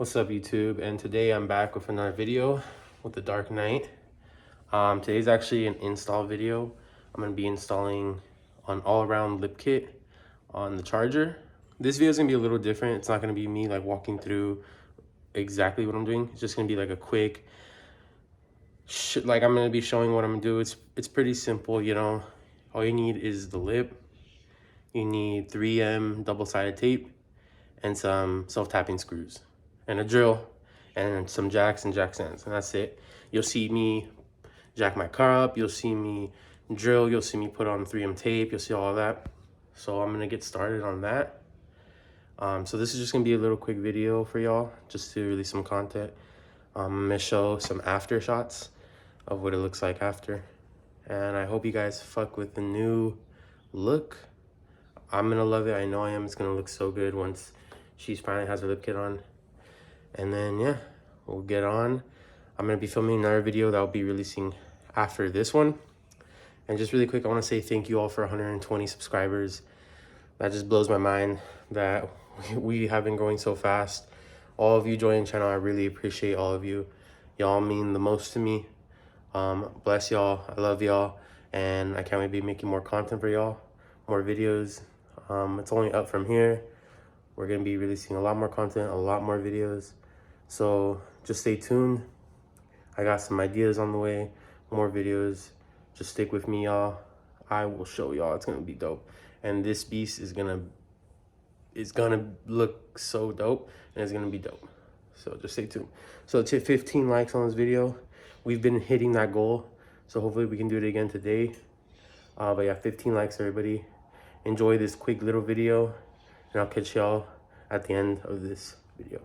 What's up, YouTube? And today I'm back with another video with the Dark Knight. Today's actually an install video. I'm going to be installing an all-around lip kit on the charger. This video is going to be a little different. It's not going to be me like walking through exactly what I'm doing. It's just going to be like a quick like I'm going to be showing what I'm going to do. It's pretty simple, you know. All you need is the lip. You need 3M double-sided tape and some self-tapping screws and a drill and some jacks and jack stands, and that's it. You'll see me jack my car up, you'll see me drill, you'll see me put on 3M tape, you'll see all of that. So I'm gonna get started on that. So this is just gonna be a little quick video for y'all, just to release some content. I'm gonna show some after shots of what it looks like after, and I hope you guys fuck with the new look. I'm gonna love it, I know I am. It's gonna look so good once she finally has her lip kit on. And then yeah, we'll get on. I'm gonna be filming another video that I'll be releasing after this one. And just really quick, I want to say thank you all for 120 subscribers. That just blows my mind that we have been growing so fast. All of you joining the channel, I really appreciate all of you. Y'all mean the most to me. Bless y'all, I love y'all, and I can't wait to be making more content for y'all, more videos. It's only up from here. We're gonna be releasing a lot more content, a lot more videos. So just stay tuned. I got some ideas on the way, more videos. Just stick with me, y'all. I will show y'all. It's gonna be dope. And this beast is gonna look so dope, and it's gonna be dope. So just stay tuned. So to 15 likes on this video. We've been hitting that goal, so hopefully we can do it again today. But yeah, 15 likes, everybody. Enjoy this quick little video, and I'll catch y'all at the end of this video.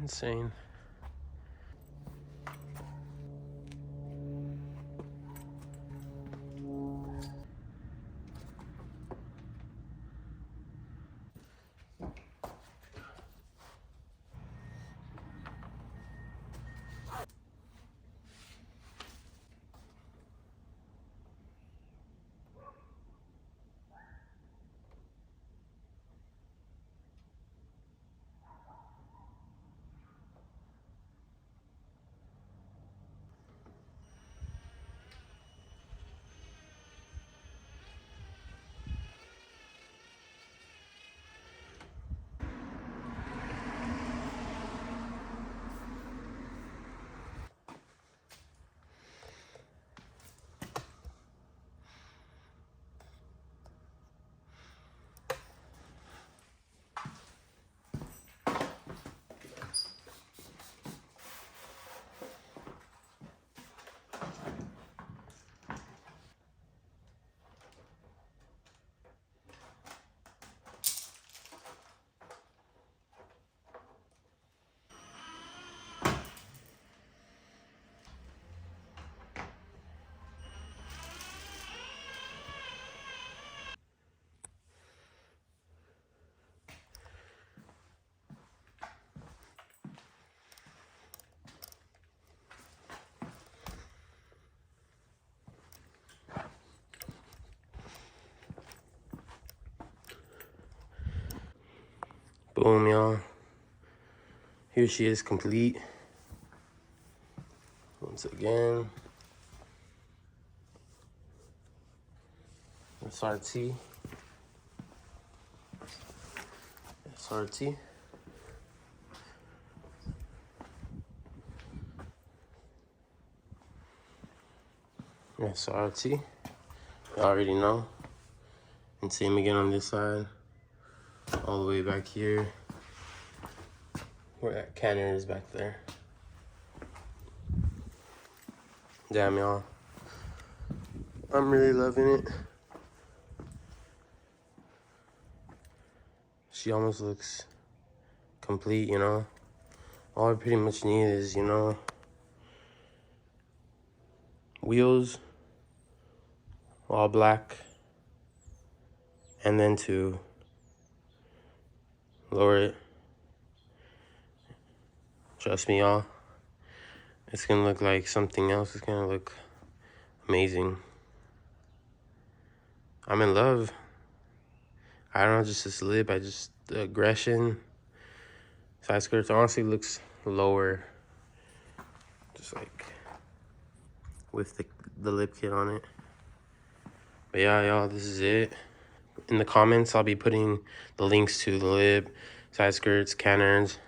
Insane. Boom, y'all. Here she is, complete. Once again. SRT. SRT. SRT. You already know. And same again on this side. All the way back here. We're at Canards back there. Damn, y'all. I'm really loving it. She almost looks complete, you know. All I pretty much need is, you know, wheels, all black, and then to lower it. Trust me, y'all. It's gonna look like something else. It's gonna look amazing. I'm in love. I don't know, just this lip. The aggression. Side skirts honestly looks lower. Just like with the lip kit on it. But yeah, y'all, this is it. In the comments, I'll be putting the links to the lip, side skirts, Canards,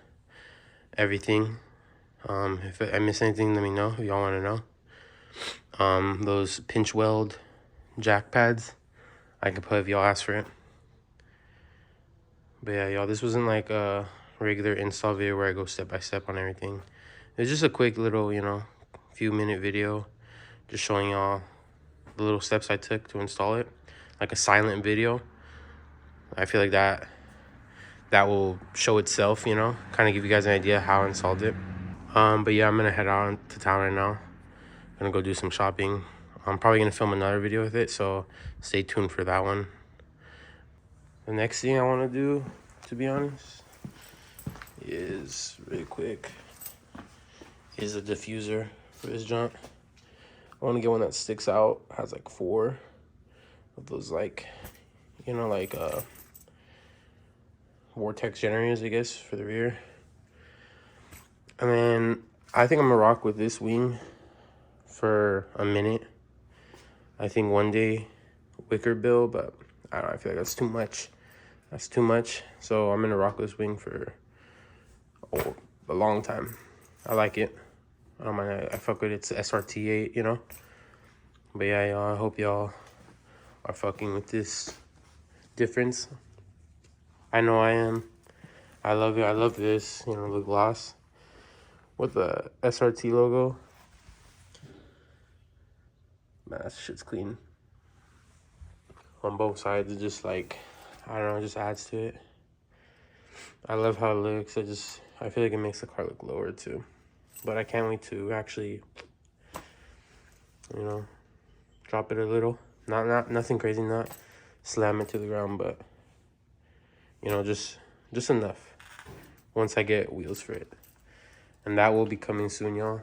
everything. If I miss anything, let me know if y'all want to know. Those pinch weld jack pads, I can put if y'all ask for it. But yeah, y'all, this wasn't like a regular install video where I go step by step on everything. It was just a quick little, you know, few minute video, just showing y'all the little steps I took to install it, like a silent video. I feel like that will show itself, you know, kind of give you guys an idea how I installed it. But yeah, I'm gonna head on to town right now. I'm gonna go do some shopping. I'm probably gonna film another video with it, so stay tuned for that one. The next thing I want to do, to be honest, is really quick, is a diffuser for this junk. I want to get one that sticks out, has like 4 of those, like, you know, like vortex generators, I guess, for the rear. And then I think I'm gonna rock with this wing for a minute. I think one day wicker bill, but I don't know, I feel like that's too much. That's too much. So I'm gonna rock this wing for a long time. I like it. I don't mind. I fuck with it. It's SRT8, you know. But yeah, y'all, I hope y'all are fucking with this difference. I know I am. I love it. I love this, you know, the gloss with the SRT logo. Man, that shit's clean. On both sides, it just like, I don't know, it just adds to it. I love how it looks. I feel like it makes the car look lower too. But I can't wait to actually, you know, drop it a little. Nothing crazy, not slam it to the ground, but, you know, just enough once I get wheels for it. And that will be coming soon, y'all.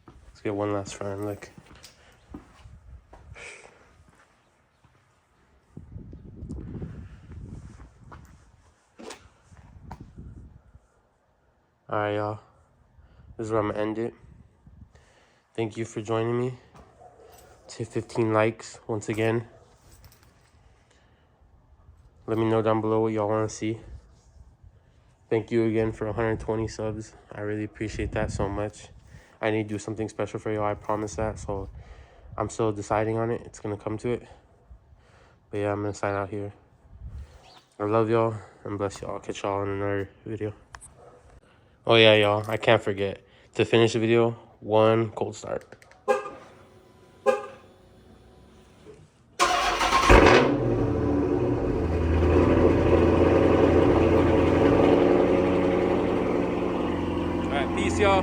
Let's get one last front look. Alright, y'all. This is where I'm gonna end it. Thank you for joining me. To 15 likes once again. Let me know down below what y'all want to see. Thank you again for 120 subs. I really appreciate that so much. I need to do something special for y'all, I promise that. So I'm still deciding on it. It's gonna come to it. But yeah, I'm gonna sign out here. I love y'all and bless y'all. I'll catch y'all in another video. Oh yeah, y'all, I can't forget to finish the video, 1 cold start. Alright, peace, y'all.